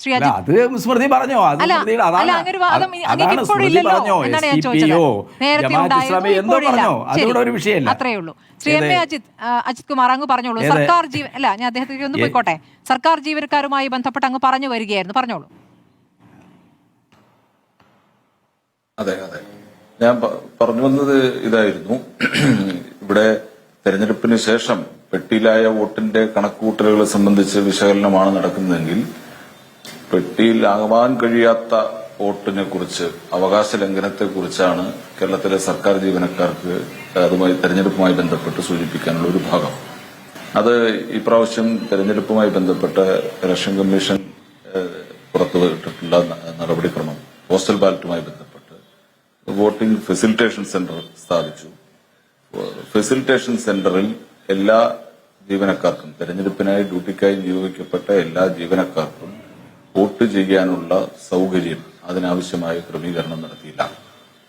ശ്രീ അജിത്. അത് സ്മൃതി പറഞ്ഞോ, അത് അല്ല, സ്മൃതിയുടെ അല്ല, അങ്ങനെ ഒരു വാദം അതാണ് അങ്ങേക്ക് സ്മൃതി ഇപ്പോഴില്ലല്ലോ പറഞ്ഞോ. എന്നാണ് ഞാൻ SDPO, ചോദിച്ചത്. നേരത്തെ ജമാഅത്ത് ഉണ്ടായിരുന്നു, ഇസ്ലാമി എന്തോ ഇപ്പോഴില്ല. പറഞ്ഞോ, ശരി, അതിവിടെ ഒരു വിഷയമല്ല. അത്രേ ഉള്ളൂ. ശ്രീ എം എ അജിത് കുമാർ അങ്ങ് പറഞ്ഞോളൂ. സർക്കാർ അല്ല, ഞാൻ അദ്ദേഹത്തേക്ക് ഒന്ന് പോയിക്കോട്ടെ. സർക്കാർ ജീവനക്കാരുമായി ബന്ധപ്പെട്ട് അങ്ങ് പറഞ്ഞു വരികയായിരുന്നു, പറഞ്ഞോളൂ. അതെ അതെ, ഞാൻ പറഞ്ഞു വന്നത് ഇതായിരുന്നു. ഇവിടെ തെരഞ്ഞെടുപ്പിന് ശേഷം പെട്ടിയിലായ വോട്ടിന്റെ കണക്കുകൂട്ടലുകളെ സംബന്ധിച്ച് വിശകലനമാണ് നടക്കുന്നതെങ്കിൽ പെട്ടിയിലാകാൻ കഴിയാത്ത വോട്ടിനെ കുറിച്ച്, അവകാശ ലംഘനത്തെ കുറിച്ചാണ് കേരളത്തിലെ സർക്കാർ ജീവനക്കാർക്ക് അതുമായി തെരഞ്ഞെടുപ്പുമായി ബന്ധപ്പെട്ട് സൂചിപ്പിക്കാനുള്ള ഒരു ഭാഗം. അത് ഇപ്രാവശ്യം തെരഞ്ഞെടുപ്പുമായി ബന്ധപ്പെട്ട് ഇലക്ഷൻ കമ്മീഷൻ പുറത്തുവിട്ടിട്ടുള്ള നടപടിക്രമം പോസ്റ്റൽ ബാലറ്റുമായി ബന്ധപ്പെട്ട് വോട്ടിംഗ് ഫെസിലിറ്റേഷൻ സെന്റർ സ്ഥാപിച്ചു. ഫെസിലിറ്റേഷൻ സെന്ററിൽ എല്ലാ ജീവനക്കാർക്കും, തെരഞ്ഞെടുപ്പിനായി ഡ്യൂട്ടിക്കായി നിയോഗിക്കപ്പെട്ട എല്ലാ ജീവനക്കാർക്കും വോട്ട് ചെയ്യാനുള്ള സൌകര്യം, അതിനാവശ്യമായ ക്രമീകരണം നടത്തിയില്ല.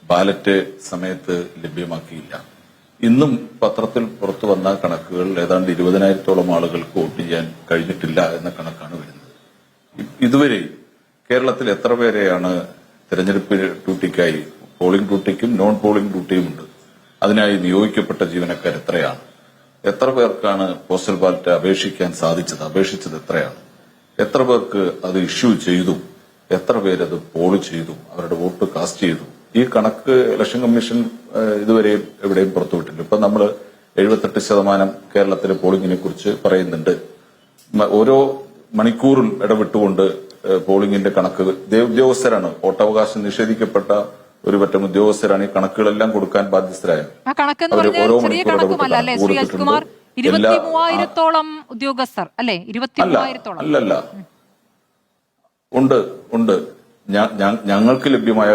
ബാലറ്റ് സമയത്ത് ലഭ്യമാക്കിയില്ല. ഇന്നും പത്രത്തിൽ പുറത്തു വന്ന കണക്കുകൾ ഏതാണ്ട് 20,000-ഓളം ആളുകൾക്ക് വോട്ട് ചെയ്യാൻ കഴിഞ്ഞിട്ടില്ല എന്ന കണക്കാണ് വരുന്നത്. ഇതുവരെ കേരളത്തിൽ എത്ര പേരെയാണ് തെരഞ്ഞെടുപ്പ് ഡ്യൂട്ടിക്കായി, പോളിംഗ് ഡ്യൂട്ടിക്കും നോൺ പോളിംഗ് ഡ്യൂട്ടിയും ഉണ്ട്, അതിനായി നിയോഗിക്കപ്പെട്ട ജീവനക്കാർ എത്രയാണ്? എത്ര പേർക്കാണ് പോസ്റ്റൽ ബാലറ്റ് അപേക്ഷിച്ചത് എത്രയാണ്? എത്ര പേർക്ക് അത് ഇഷ്യൂ ചെയ്തു? എത്ര പേരത് പോൾ ചെയ്തു, അവരുടെ വോട്ട് കാസ്റ്റ് ചെയ്തു? ഈ കണക്ക് ഇലക്ഷൻ കമ്മീഷൻ ഇതുവരെ എവിടെയും പുറത്തുവിട്ടില്ല. ഇപ്പൊ നമ്മൾ 78% കേരളത്തിലെ പോളിംഗിനെ കുറിച്ച് പറയുന്നുണ്ട്. ഓരോ മണിക്കൂറും ഇടവിട്ടുകൊണ്ട് പോളിംഗിന്റെ കണക്ക് ഉദ്യോഗസ്ഥരാണ്, വോട്ടവകാശം നിഷേധിക്കപ്പെട്ട ഒരു പറ്റം ഉദ്യോഗസ്ഥരാണ് ഈ കണക്കുകളെല്ലാം കൊടുക്കാൻ ബാധ്യസ്ഥരായ. ഓരോ മണിക്കൂർ 23,000-ഓളം ഉദ്യോഗസ്ഥർ അല്ലേ? 23,000-ഓളം അല്ലല്ല, ഉണ്ട്. ഞങ്ങൾക്ക് ലഭ്യമായ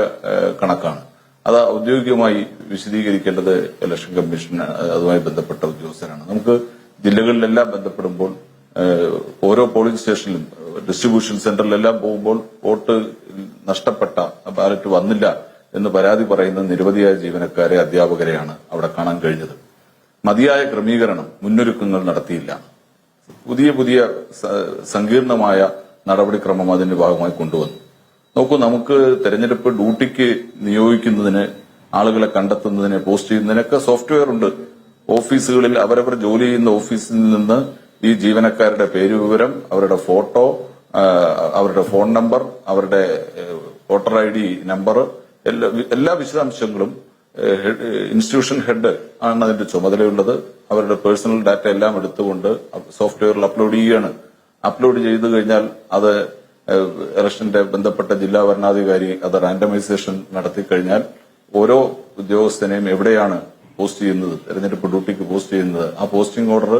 കണക്കാണ്. അത് ഔദ്യോഗികമായി വിശദീകരിക്കേണ്ടത് ഇലക്ഷൻ കമ്മീഷൻ അതുമായി ബന്ധപ്പെട്ട ഉദ്യോഗസ്ഥരാണ്. നമുക്ക് ജില്ലകളിലെല്ലാം ബന്ധപ്പെടുമ്പോൾ ഓരോ പോളിംഗ് സ്റ്റേഷനിലും ഡിസ്ട്രിബ്യൂഷൻ സെന്ററിലെല്ലാം പോകുമ്പോൾ വോട്ട് നഷ്ടപ്പെട്ട, ബാലറ്റ് വന്നില്ല എന്ന് പരാതി പറയുന്ന നിരവധിയായ ജീവനക്കാരെ, അധ്യാപകരെയാണ് അവിടെ കാണാൻ കഴിഞ്ഞത്. മതിയായ ക്രമീകരണം, മുന്നൊരുക്കങ്ങൾ നടത്തിയില്ല. പുതിയ സങ്കീർണമായ നടപടിക്രമം അതിന്റെ ഭാഗമായി കൊണ്ടുവന്നു. നോക്കൂ, നമുക്ക് തെരഞ്ഞെടുപ്പ് ഡ്യൂട്ടിക്ക് നിയോഗിക്കുന്നതിന്, ആളുകളെ കണ്ടെത്തുന്നതിന്, പോസ്റ്റ് ചെയ്യുന്നതിനൊക്കെ സോഫ്റ്റ്വെയർ ഉണ്ട്. ഓഫീസുകളിൽ അവരവർ ജോലി ചെയ്യുന്ന ഓഫീസിൽ നിന്ന് ഈ ജീവനക്കാരുടെ പേരുവിവരം, അവരുടെ ഫോട്ടോ, അവരുടെ ഫോൺ നമ്പർ, അവരുടെ വോട്ടർ ID നമ്പർ, എല്ലാ വിശദാംശങ്ങളും ഇൻസ്റ്റിറ്റ്യൂഷൻ ഹെഡ് ആണ് അതിന്റെ ചുമതലയുള്ളത്. അവരുടെ പേഴ്സണൽ ഡാറ്റ എല്ലാം എടുത്തുകൊണ്ട് സോഫ്റ്റ്വെയറിൽ അപ്ലോഡ് ചെയ്യുകയാണ്. അപ്ലോഡ് ചെയ്തു കഴിഞ്ഞാൽ അത് ഇലക്ഷന്റെ ബന്ധപ്പെട്ട ജില്ലാ ഭരണാധികാരി അത് റാൻഡമൈസേഷൻ നടത്തിക്കഴിഞ്ഞാൽ ഓരോ ഉദ്യോഗസ്ഥനെയും എവിടെയാണ് പോസ്റ്റ് ചെയ്യുന്നത്, തെരഞ്ഞെടുപ്പ് ഡ്യൂട്ടിക്ക് പോസ്റ്റ് ചെയ്യുന്നത്, ആ പോസ്റ്റിംഗ് ഓർഡർ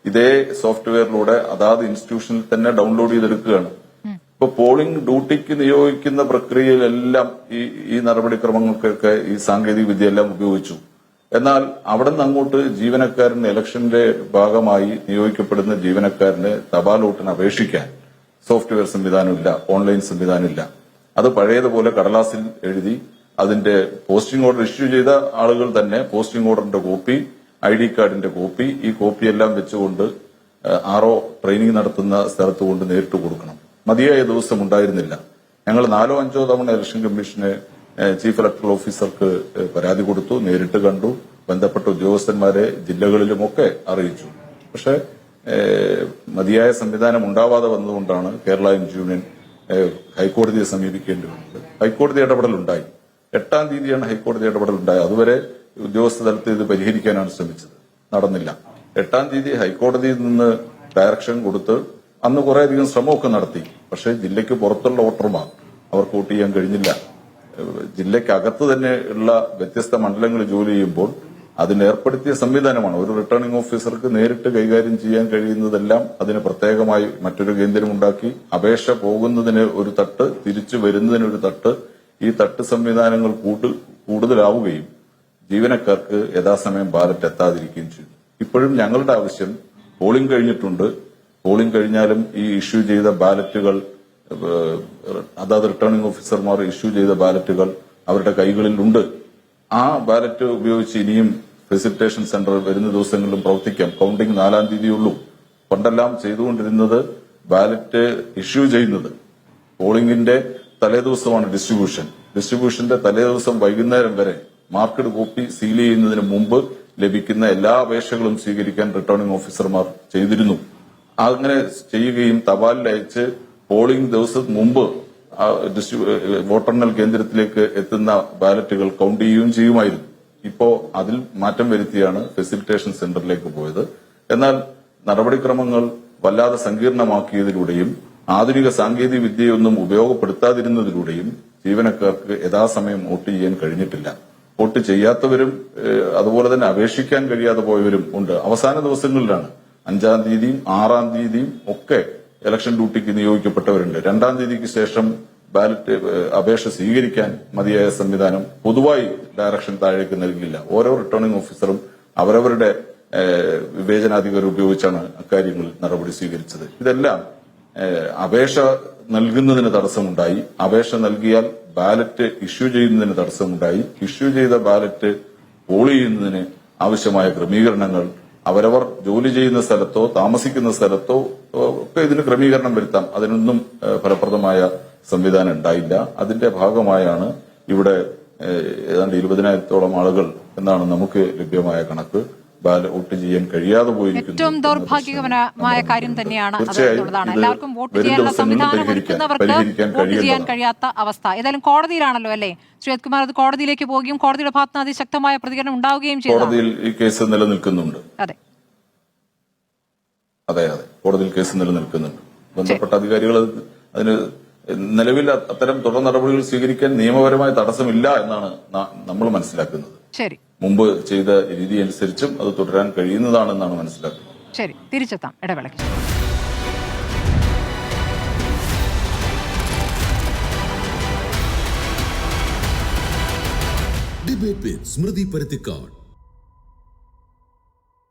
ഇതേ സോഫ്റ്റ്വെയറിലൂടെ അതാത് ഇൻസ്റ്റിറ്റ്യൂഷനിൽ തന്നെ ഡൗൺലോഡ് ചെയ്തെടുക്കുകയാണ്. ഇപ്പൊ പോളിംഗ് ഡ്യൂട്ടിക്ക് നിയോഗിക്കുന്ന പ്രക്രിയയിലെല്ലാം ഈ നടപടിക്രമങ്ങൾക്കൊക്കെ ഈ സാങ്കേതിക വിദ്യയെല്ലാം ഉപയോഗിച്ചു. എന്നാൽ അവിടെ നിന്ന് അങ്ങോട്ട് ജീവനക്കാരന്, ഇലക്ഷന്റെ ഭാഗമായി നിയോഗിക്കപ്പെടുന്ന ജീവനക്കാരന് തപാൽ വോട്ടിന് അപേക്ഷിക്കാൻ സോഫ്റ്റ്വെയർ സംവിധാനമില്ല, ഓൺലൈൻ സംവിധാനമില്ല. അത് പഴയതുപോലെ കടലാസിൽ എഴുതി അതിന്റെ പോസ്റ്റിംഗ് ഓർഡർ ഇഷ്യൂ ചെയ്ത ആളുകൾ തന്നെ പോസ്റ്റിംഗ് ഓർഡറിന്റെ കോപ്പി, ID കാർഡിന്റെ കോപ്പി, ഈ കോപ്പിയെല്ലാം വെച്ചുകൊണ്ട് RO ട്രെയിനിങ് നടത്തുന്ന സ്ഥലത്ത് കൊണ്ട് നേരിട്ട് കൊടുക്കണം. മതിയായ ദിവസം ഉണ്ടായിരുന്നില്ല. ഞങ്ങൾ 4-5 തവണ ഇലക്ഷൻ കമ്മീഷന് ചീഫ് ഇലക്ടറൽ ഓഫീസർക്ക് പരാതി കൊടുത്തു, നേരിട്ട് കണ്ടു, ബന്ധപ്പെട്ട ഉദ്യോഗസ്ഥന്മാരെ ജില്ലകളിലുമൊക്കെ അറിയിച്ചു. പക്ഷെ മതിയായ സംവിധാനം ഉണ്ടാവാതെ വന്നതുകൊണ്ടാണ് കേരള യൂണിയൻ ഹൈക്കോടതിയെ സമീപിക്കേണ്ടി വന്നത്. ഹൈക്കോടതി ഇടപെടലുണ്ടായി. 8-ാം തീയതിയാണ് ഹൈക്കോടതി ഇടപെടലുണ്ടായത്. അതുവരെ ഉദ്യോഗസ്ഥ തലത്തിൽ ഇത് പരിഹരിക്കാനാണ് ശ്രമിച്ചത്, നടന്നില്ല. 8-ാം തീയതി ഹൈക്കോടതിയിൽ നിന്ന് ഡയറക്ഷൻ കൊടുത്ത് അന്ന് കുറേയധികം ശ്രമമൊക്കെ നടത്തി. പക്ഷേ ജില്ലയ്ക്ക് പുറത്തുള്ള വോട്ടർമാർ, അവർക്ക് വോട്ട് ചെയ്യാൻ കഴിഞ്ഞില്ല. ജില്ലയ്ക്കകത്ത് തന്നെ ഉള്ള വ്യത്യസ്ത മണ്ഡലങ്ങളിൽ ജോലി ചെയ്യുമ്പോൾ അതിന് ഏർപ്പെടുത്തിയ സംവിധാനമാണ്. ഒരു റിട്ടേണിംഗ് ഓഫീസർക്ക് നേരിട്ട് കൈകാര്യം ചെയ്യാൻ കഴിയുന്നതെല്ലാം അതിന് പ്രത്യേകമായി മറ്റൊരു കേന്ദ്രമുണ്ടാക്കി, അപേക്ഷ പോകുന്നതിന് ഒരു തട്ട്, തിരിച്ചു വരുന്നതിന് ഒരു തട്ട്, ഈ തട്ട് സംവിധാനങ്ങൾ കൂടുതലാവുകയും ജീവനക്കാർക്ക് യഥാസമയം ബാലറ്റ് എത്താതിരിക്കുകയും ചെയ്തു. ഇപ്പോഴും ഞങ്ങളുടെ ആവശ്യം, പോളിംഗ് കഴിഞ്ഞിട്ടുണ്ട്, പോളിംഗ് കഴിഞ്ഞാലും ഈ ഇഷ്യൂ ചെയ്ത ബാലറ്റുകൾ, അതാത് റിട്ടേണിംഗ് ഓഫീസർമാർ ഇഷ്യൂ ചെയ്ത ബാലറ്റുകൾ അവരുടെ കൈകളിലുണ്ട്. ആ ബാലറ്റ് ഉപയോഗിച്ച് ഇനിയും ഫെസിലിറ്റേഷൻ സെന്റർ വരുന്ന ദിവസങ്ങളിലും പ്രവർത്തിക്കാം. കൌണ്ടിംഗ് 4-ാം തീയതിയുള്ളൂ. പണ്ടെല്ലാം ചെയ്തുകൊണ്ടിരുന്നത് ബാലറ്റ് ഇഷ്യൂ ചെയ്യുന്നത് പോളിംഗിന്റെ തലേദിവസമാണ് ഡിസ്ട്രിബ്യൂഷന്റെ തലേദിവസം വൈകുന്നേരം വരെ മാർക്കഡ് കോപ്പി സീൽ ചെയ്യുന്നതിന് മുമ്പ് ലഭിക്കുന്ന എല്ലാ അപേക്ഷകളും സ്വീകരിക്കാൻ റിട്ടേണിംഗ് ഓഫീസർമാർ ചെയ്തിരുന്നു. അങ്ങനെ ചെയ്യുകയും തപാലിൽ അയച്ച് പോളിംഗ് ദിവസം മുമ്പ് വോട്ടെണ്ണൽ കേന്ദ്രത്തിലേക്ക് എത്തുന്ന ബാലറ്റുകൾ കൌണ്ട് ചെയ്യുകയും ചെയ്യുമായിരുന്നു. ഇപ്പോ അതിൽ മാറ്റം വരുത്തിയാണ് ഫെസിലിറ്റേഷൻ സെന്ററിലേക്ക് പോയത്. എന്നാൽ നടപടിക്രമങ്ങൾ വല്ലാതെ സങ്കീർണമാക്കിയതിലൂടെയും ആധുനിക സാങ്കേതിക വിദ്യയൊന്നും ഉപയോഗപ്പെടുത്താതിരുന്നതിലൂടെയും ജീവനക്കാർക്ക് യഥാസമയം വോട്ട് ചെയ്യാൻ കഴിഞ്ഞിട്ടില്ല. വോട്ട് ചെയ്യാത്തവരും അതുപോലെ തന്നെ അപേക്ഷിക്കാൻ കഴിയാതെ പോയവരും ഉണ്ട്. അവസാന ദിവസങ്ങളിലാണ് 5-ാം തീയതിയും 6-ാം തീയതിയും ഒക്കെ ഇലക്ഷൻ ഡ്യൂട്ടിക്ക് നിയോഗിക്കപ്പെട്ടവരുണ്ട്. 2-ാം തീയതിക്ക് ശേഷം ബാലറ്റ് അപേക്ഷ സ്വീകരിക്കാൻ മതിയായ സംവിധാനം പൊതുവായി ഡയറക്ഷൻ താഴേക്ക് നൽകില്ല. ഓരോ റിട്ടേണിംഗ് ഓഫീസറും അവരവരുടെ വിവേചനാധികാരം ഉപയോഗിച്ചാണ് അക്കാര്യങ്ങളിൽ നടപടി സ്വീകരിച്ചത്. ഇതെല്ലാം അപേക്ഷ നൽകുന്നതിന് തടസ്സമുണ്ടായി. അപേക്ഷ നൽകിയാൽ ബാലറ്റ് ഇഷ്യൂ ചെയ്യുന്നതിന് തടസ്സമുണ്ടായി. ഇഷ്യൂ ചെയ്ത ബാലറ്റ് പോൾ ചെയ്യുന്നതിന് ആവശ്യമായ ക്രമീകരണങ്ങൾ അവരവർ ജോലി ചെയ്യുന്ന സ്ഥലത്തോ താമസിക്കുന്ന സ്ഥലത്തോ ഒക്കെ ഇതിന് ക്രമീകരണം വരുത്താം. അതിനൊന്നും ഫലപ്രദമായ സംവിധാനം ഉണ്ടായില്ല. അതിന്റെ ഭാഗമായാണ് ഇവിടെ ഏതാണ്ട് 20,000-ഓളം ആളുകൾ എന്നാണ് നമുക്ക് ലഭ്യമായ കണക്ക് വോട്ട് ചെയ്യാൻ കഴിയാതെ പോയിരിക്കുന്നു. ഏറ്റവും ദൗർഭാഗ്യകരമായ കാര്യം തന്നെയാണ് അതുള്ളതാണ്. എല്ലാവർക്കും വോട്ട് ചെയ്യാനുള്ള സംവിധാനം ഒരുക്കുന്നവർക്ക് വോട്ട് ചെയ്യാൻ കഴിയാത്ത അവസ്ഥ. ഏതായാലും കോടതിയിലാണല്ലോ അല്ലേ ശ്രീജിത് കുമാർ, അത് കോടതിയിലേക്ക് പോവുകയും കോടതിയുടെ ഭാഗത്ത് നിന്ന് അതിശക്തമായ പ്രതികരണം ഉണ്ടാവുകയും ചെയ്തു. കോടതിയിൽ ഈ കേസ് നിലനിൽക്കുന്നുണ്ട്. അതെ, കോടതിയിൽ കേസ് നിലനിൽക്കുന്നുണ്ട്. ബന്ധപ്പെട്ട അധികാരികൾ അതിന് നിലവിൽ അത്തരം തുടർ നടപടികൾ സ്വീകരിക്കാൻ നിയമപരമായ തടസ്സമില്ല എന്നാണ് നമ്മൾ മനസ്സിലാക്കുന്നത്. ശരി, മുമ്പ് ചെയ്ത രീതി അനുസരിച്ചും അത് തുടരാൻ കഴിയുന്നതാണെന്നാണ് മനസ്സിലാക്കുന്നത്. ശരി, തിരിച്ചെത്താം ഇടവേളയ്ക്ക്. ഡിബേറ്റ് വിത്ത് സ്മൃതി പരുത്തിക്കാട്.